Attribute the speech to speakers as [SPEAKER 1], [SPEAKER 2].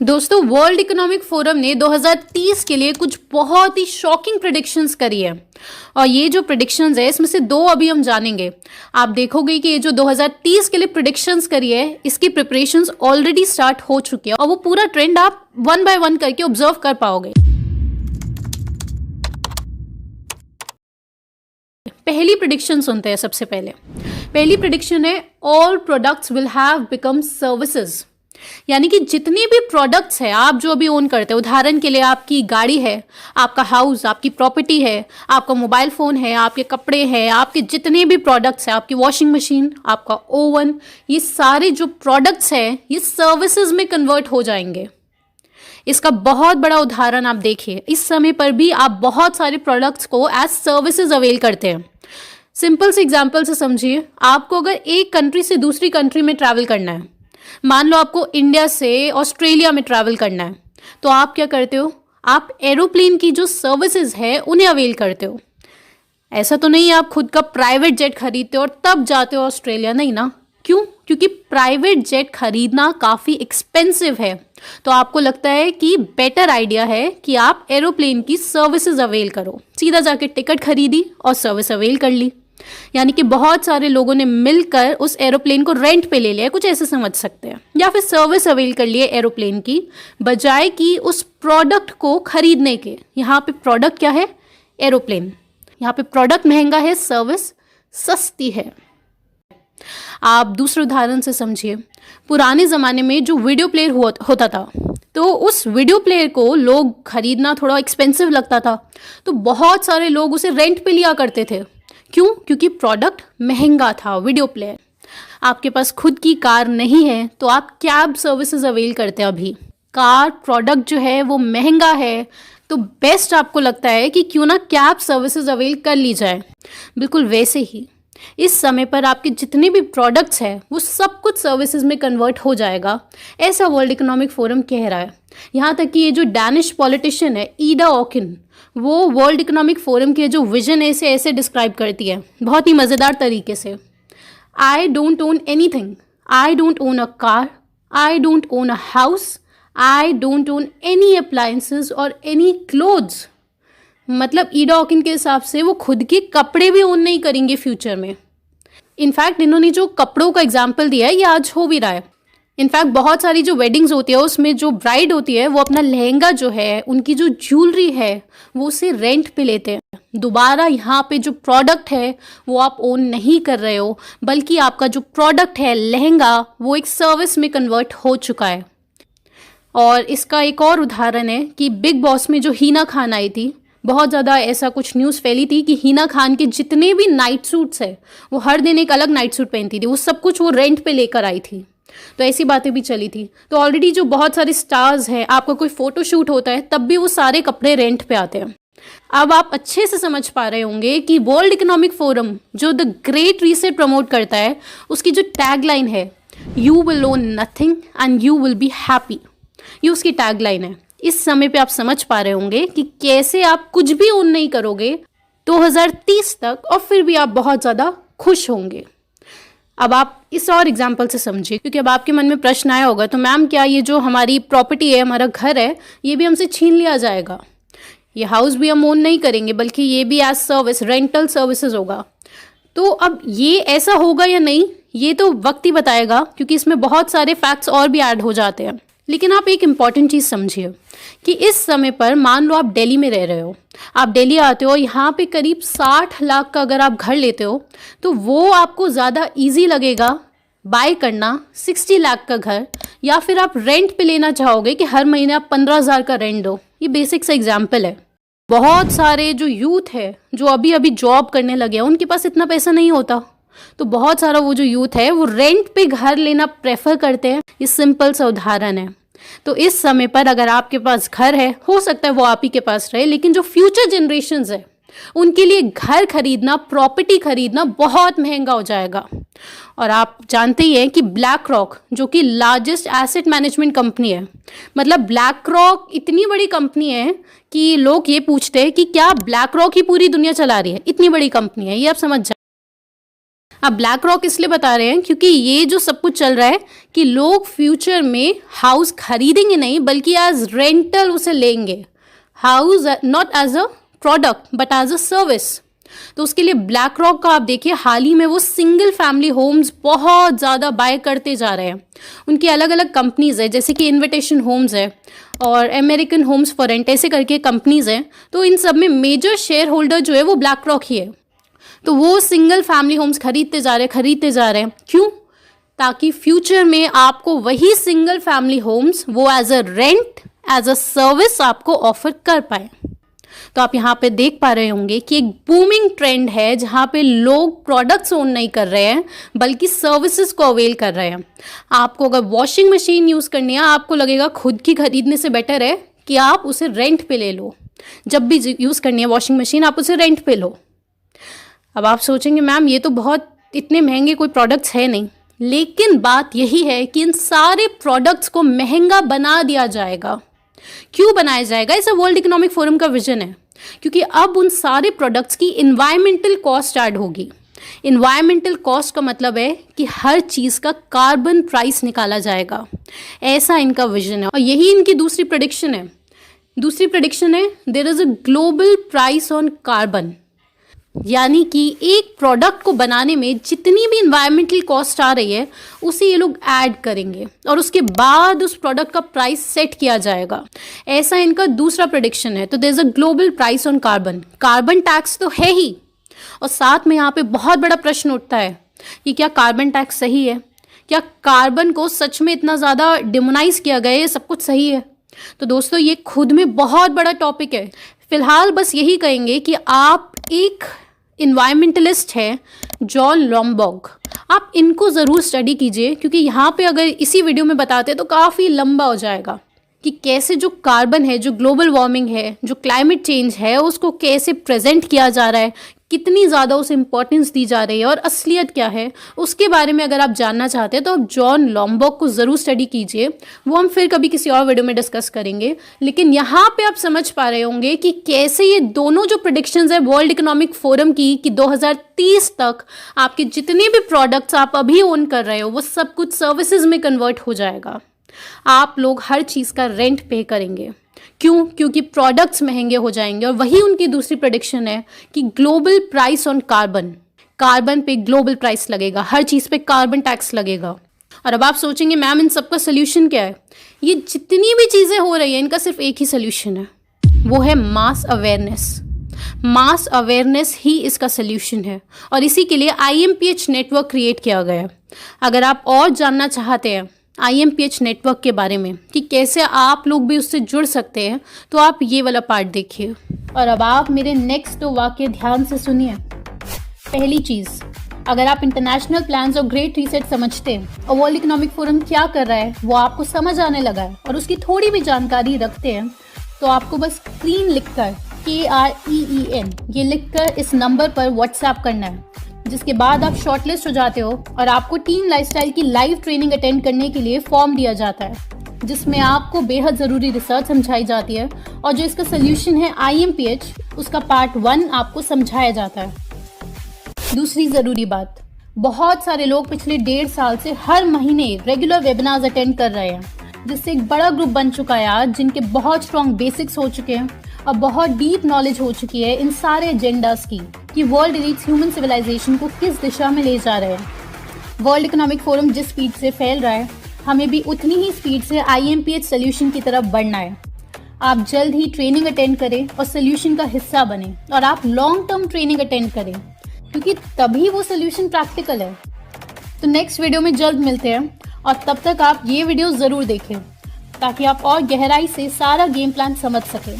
[SPEAKER 1] दोस्तों, world economic forum ने 2030 के लिए कुछ बहुत ही शॉकिंग प्रेडिक्शंस करी है। और ये जो प्रेडिक्शंस है, इसमें से दो अभी हम जानेंगे। आप देखोगे कि ये जो 2030 के लिए प्रेडिक्शंस करी है, इसकी प्रिपरेशंस ऑलरेडी स्टार्ट हो चुकी है और वो पूरा ट्रेंड आप वन बाय वन करके ऑब्जर्व कर पाओगे। पहली प्रेडिक्शन सुनते हैं। सबसे पहली प्रेडिक्शन है, all products will have become services. यानी कि जितनी भी प्रोडक्ट्स है आप जो अभी ओन करते हैं, उदाहरण के लिए आपकी गाड़ी है, आपका हाउस, आपकी प्रॉपर्टी है, आपका मोबाइल फ़ोन है, आपके कपड़े हैं, आपके जितने भी प्रोडक्ट्स हैं, आपकी वॉशिंग मशीन, आपका ओवन, ये सारे जो प्रोडक्ट्स हैं ये सर्विसेज में कन्वर्ट हो जाएंगे। इसका बहुत बड़ा उदाहरण आप देखिए, इस समय पर भी आप बहुत सारे प्रोडक्ट्स को एज सर्विसेज अवेल करते हैं। सिंपल से एग्जाम्पल से समझिए, आपको अगर एक कंट्री से दूसरी कंट्री में ट्रैवल करना है, मान लो आपको इंडिया से ऑस्ट्रेलिया में ट्रैवल करना है, तो आप क्या करते हो? आप एरोप्लेन की जो सर्विसेज है उन्हें अवेल करते हो। ऐसा तो नहीं है आप खुद का प्राइवेट जेट खरीदते हो और तब जाते हो ऑस्ट्रेलिया, नहीं ना। क्यों? क्योंकि प्राइवेट जेट खरीदना काफ़ी एक्सपेंसिव है, तो आपको लगता है कि बेटर आइडिया है कि आप एरोप्लेन की सर्विसेज अवेल करो। सीधा जाके टिकट खरीदी और सर्विस अवेल कर ली। यानी कि बहुत सारे लोगों ने मिलकर उस एरोप्लेन को रेंट पे ले लिया, कुछ ऐसे समझ सकते हैं, या फिर सर्विस अवेल कर लिए एरोप्लेन की, बजाय कि उस प्रोडक्ट को खरीदने के। यहाँ पे प्रोडक्ट क्या है? एरोप्लेन। यहाँ पे प्रोडक्ट महंगा है, सर्विस सस्ती है। आप दूसरे उदाहरण से समझिए, पुराने ज़माने में जो वीडियो प्लेयर होता था, तो उस वीडियो प्लेयर को लोग खरीदना थोड़ा एक्सपेंसिव लगता था, तो बहुत सारे लोग उसे रेंट पे लिया करते थे। क्यों? क्योंकि प्रोडक्ट महंगा था, वीडियो प्लेयर। आपके पास खुद की कार नहीं है तो आप कैब सर्विसेज अवेल करते हैं। अभी कार प्रोडक्ट जो है वो महंगा है, तो बेस्ट आपको लगता है कि क्यों ना कैब सर्विसेज अवेल कर ली जाए। बिल्कुल वैसे ही इस समय पर आपके जितने भी प्रोडक्ट्स हैं वो सब कुछ सर्विसेज में कन्वर्ट हो जाएगा, ऐसा वर्ल्ड इकोनॉमिक फोरम कह रहा है। यहाँ तक कि ये जो डैनिश पॉलिटिशियन है ईडा ऑकिन, वो वर्ल्ड इकोनॉमिक फोरम के जो विजन है इसे ऐसे डिस्क्राइब करती है बहुत ही मज़ेदार तरीके से। I don't own anything, I don't own a car, I don't own a house, I don't own any appliances और एनी क्लोथ्स। मतलब ईडा ऑकिन के हिसाब से वो खुद के कपड़े भी ओन नहीं करेंगे फ्यूचर में। इनफैक्ट इन्होंने जो कपड़ों का एग्जाम्पल दिया है ये आज हो भी रहा है। इनफैक्ट बहुत सारी जो वेडिंग्स होती है उसमें जो ब्राइड होती है वो अपना लहंगा जो है, उनकी जो ज्वेलरी है, वो उसे रेंट पे लेते हैं। दोबारा यहाँ पे जो प्रोडक्ट है वो आप ओन नहीं कर रहे हो, बल्कि आपका जो प्रोडक्ट है लहंगा वो एक सर्विस में कन्वर्ट हो चुका है। और इसका एक और उदाहरण है कि बिग बॉस में जो हीना खान आई थी, बहुत ज़्यादा ऐसा कुछ न्यूज़ फैली थी कि हीना खान के जितने भी नाइट सूट्स है, वो हर दिन एक अलग नाइट सूट पहनती थी, वो सब कुछ वो रेंट पे लेकर आई थी। तो ऐसी बातें भी चली थी। तो ऑलरेडी जो बहुत सारे स्टार्स हैं, आपका कोई फोटो शूट होता है तब भी वो सारे कपड़े रेंट पे आते हैं। अब आप अच्छे से समझ पा रहे होंगे कि वर्ल्ड इकोनॉमिक फोरम जो द ग्रेट रीसेट प्रमोट करता है, उसकी जो टैगलाइन है, you will own nothing and you will be happy, ये उसकी टैगलाइन है। इस समय पे आप समझ पा रहे होंगे कि कैसे आप कुछ भी ओन नहीं करोगे 2030 तक और फिर भी आप बहुत ज़्यादा खुश होंगे। अब आप इस और एग्जाम्पल से समझिए, क्योंकि अब आपके मन में प्रश्न आया होगा, तो मैम क्या ये जो हमारी प्रॉपर्टी है, हमारा घर है, ये भी हमसे छीन लिया जाएगा? ये हाउस भी हम ओन नहीं करेंगे, बल्कि ये भी एज सर्विस, रेंटल सर्विसेज होगा। तो अब ये ऐसा होगा या नहीं, ये तो वक्त ही बताएगा, क्योंकि इसमें बहुत सारे फैक्ट्स और भी ऐड हो जाते हैं। लेकिन आप एक इम्पॉर्टेंट चीज़ समझिए कि इस समय पर मान लो आप दिल्ली में रह रहे हो, आप दिल्ली आते हो, यहाँ पे करीब 60 लाख का अगर आप घर लेते हो तो वो आपको ज़्यादा इजी लगेगा बाय करना 60 लाख का घर, या फिर आप रेंट पे लेना चाहोगे कि हर महीने आप 15,000 का रेंट दो। ये बेसिक सा एग्जाम्पल है। बहुत सारे जो यूथ है जो अभी अभी जॉब करने लगे हैं, उनके पास इतना पैसा नहीं होता, तो बहुत सारा वो जो यूथ है वो रेंट पे घर लेना प्रेफर करते हैं। ये सिंपल सा उदाहरण है। तो इस समय पर अगर आपके पास घर है, हो सकता है वो आप ही के पास रहे, लेकिन जो फ्यूचर जनरेशन्स है उनके लिए घर खरीदना, प्रॉपर्टी खरीदना बहुत महंगा हो जाएगा। और आप जानते ही हैं कि ब्लैक रॉक जो कि लार्जेस्ट एसेट मैनेजमेंट कंपनी है, मतलब ब्लैक रॉक इतनी बड़ी कंपनी है कि लोग ये पूछते हैं कि क्या ब्लैक रॉक ही पूरी दुनिया चला रही है, इतनी बड़ी कंपनी है ये, आप समझ जाए। आप ब्लैक रॉक इसलिए बता रहे हैं क्योंकि ये जो सब कुछ चल रहा है कि लोग फ्यूचर में हाउस खरीदेंगे नहीं बल्कि एज रेंटल उसे लेंगे, house not as a product but as a service. तो उसके लिए ब्लैक रॉक का आप देखिए हाल ही में वो सिंगल फैमिली होम्स बहुत ज़्यादा बाय करते जा रहे हैं। उनकी अलग अलग कंपनीज है, जैसे कि इन्विटेशन होम्स है और अमेरिकन होम्स फॉर रेंट, ऐसे करके कंपनीज हैं। तो इन सब में मेजर शेयर होल्डर जो है वो ब्लैक रॉक ही है। तो वो सिंगल फैमिली होम्स खरीदते जा रहे हैं। क्यों? ताकि फ्यूचर में आपको वही सिंगल फैमिली होम्स वो as a rent, as a service आपको ऑफर कर पाए। तो आप यहाँ पे देख पा रहे होंगे कि एक बूमिंग ट्रेंड है जहाँ पे लोग प्रोडक्ट्स ओन नहीं कर रहे हैं बल्कि सर्विसेज को अवेल कर रहे हैं। आपको अगर वॉशिंग मशीन यूज़ करनी है, आपको लगेगा खुद की खरीदने से बेटर है कि आप उसे रेंट पे ले लो। जब भी यूज़ करनी है वॉशिंग मशीन, आप उसे रेंट पे लो। अब आप सोचेंगे मैम ये तो बहुत इतने महंगे कोई प्रोडक्ट्स है नहीं, लेकिन बात यही है कि इन सारे प्रोडक्ट्स को महंगा बना दिया जाएगा। क्यों बनाया जाएगा? इसे वर्ल्ड इकोनॉमिक फोरम का विजन है, क्योंकि अब उन सारे प्रोडक्ट्स की इन्वायरमेंटल कॉस्ट ऐड होगी। इन्वायरमेंटल कॉस्ट का मतलब है कि हर चीज़ का कार्बन प्राइस निकाला जाएगा, ऐसा इनका विजन है। और यही इनकी दूसरी प्रेडिक्शन है। There is a global price on carbon, यानी कि एक प्रोडक्ट को बनाने में जितनी भी इन्वायरमेंटल कॉस्ट आ रही है उसे ये लोग ऐड करेंगे और उसके बाद उस प्रोडक्ट का प्राइस सेट किया जाएगा। ऐसा इनका दूसरा प्रेडिक्शन है। तो there is a global price on carbon. Carbon tax तो है ही, और साथ में यहाँ पे बहुत बड़ा प्रश्न उठता है कि क्या कार्बन टैक्स सही है? क्या कार्बन को सच में इतना ज़्यादा डिमोनाइज किया गया है? ये सब कुछ सही है? तो दोस्तों ये खुद में बहुत बड़ा टॉपिक है। फिलहाल बस यही कहेंगे कि आप एक इन्वायरमेंटलिस्ट है जॉन लॉम्बर्ग, आप इनको ज़रूर स्टडी कीजिए, क्योंकि यहाँ पे अगर इसी वीडियो में बताते तो काफ़ी लंबा हो जाएगा कि कैसे जो कार्बन है, जो ग्लोबल वार्मिंग है, जो क्लाइमेट चेंज है, उसको कैसे प्रेजेंट किया जा रहा है, कितनी ज़्यादा उसे इम्पोर्टेंस दी जा रही है और असलियत क्या है, उसके बारे में अगर आप जानना चाहते हैं तो आप जॉन लॉम्बर्ग को ज़रूर स्टडी कीजिए। वो हम फिर कभी किसी और वीडियो में डिस्कस करेंगे। लेकिन यहाँ पे आप समझ पा रहे होंगे कि कैसे ये दोनों जो प्रेडिक्शंस है वर्ल्ड इकोनॉमिक फोरम की कि 2030 तक आपके जितने भी प्रोडक्ट्स आप अभी ओन कर रहे हो वो सब कुछ सर्विसेज में कन्वर्ट हो जाएगा। आप लोग हर चीज़ का रेंट पे करेंगे। क्यों? क्योंकि प्रोडक्ट्स महंगे हो जाएंगे। और वही उनकी दूसरी प्रेडिक्शन है कि ग्लोबल प्राइस ऑन कार्बन पे ग्लोबल प्राइस लगेगा, हर चीज़ पे कार्बन टैक्स लगेगा। और अब आप सोचेंगे मैम इन सबका सोल्यूशन क्या है? ये जितनी भी चीज़ें हो रही हैं इनका सिर्फ एक ही सोल्यूशन है, वो है मास अवेयरनेस। मास अवेयरनेस ही इसका सोल्यूशन है और इसी के लिए IMPH नेटवर्क क्रिएट किया गया है। अगर आप और जानना चाहते हैं IMPH नेटवर्क के बारे में कि कैसे आप लोग भी उससे जुड़ सकते हैं तो आप ये वाला पार्ट देखिए। और अब आप मेरे नेक्स्ट वाक्य ध्यान से सुनिए। पहली चीज़, अगर आप इंटरनेशनल प्लान्स और ग्रेट रीसेट समझते हैं और वर्ल्ड इकोनॉमिक फोरम क्या कर रहा है वो आपको समझ आने लगा है और उसकी थोड़ी भी जानकारी रखते हैं, तो आपको बस क्लीन लिखकर KREEN ये लिखकर इस नंबर पर व्हाट्सएप करना है, जिसके बाद आप शॉर्टलिस्ट हो जाते हो और आपको टीम लाइफस्टाइल की लाइव ट्रेनिंग अटेंड करने के लिए फॉर्म दिया जाता है, जिसमें आपको बेहद ज़रूरी रिसर्च समझाई जाती है और जो इसका सोल्यूशन है IMPH उसका पार्ट 1 आपको समझाया जाता है। दूसरी ज़रूरी बात, बहुत सारे लोग पिछले 1.5 साल से हर महीने रेगुलर वेबिनार्स अटेंड कर रहे हैं, जिससे एक बड़ा ग्रुप बन चुका है आज, जिनके बहुत स्ट्रॉन्ग बेसिक्स हो चुके हैं और बहुत डीप नॉलेज हो चुकी है इन सारे एजेंडास की कि वर्ल्ड रीच ह्यूमन सिविलाइजेशन को किस दिशा में ले जा रहे हैं। वर्ल्ड इकोनॉमिक फोरम जिस स्पीड से फैल रहा है, हमें भी उतनी ही स्पीड से IMPH सोल्यूशन की तरफ बढ़ना है। आप जल्द ही ट्रेनिंग अटेंड करें और सोल्यूशन का हिस्सा बने, और आप लॉन्ग टर्म ट्रेनिंग अटेंड करें, क्योंकि तभी वो सोल्यूशन प्रैक्टिकल है। तो नेक्स्ट वीडियो में जल्द मिलते हैं, और तब तक आप ये वीडियो ज़रूर देखें ताकि आप और गहराई से सारा गेम प्लान समझ सकें।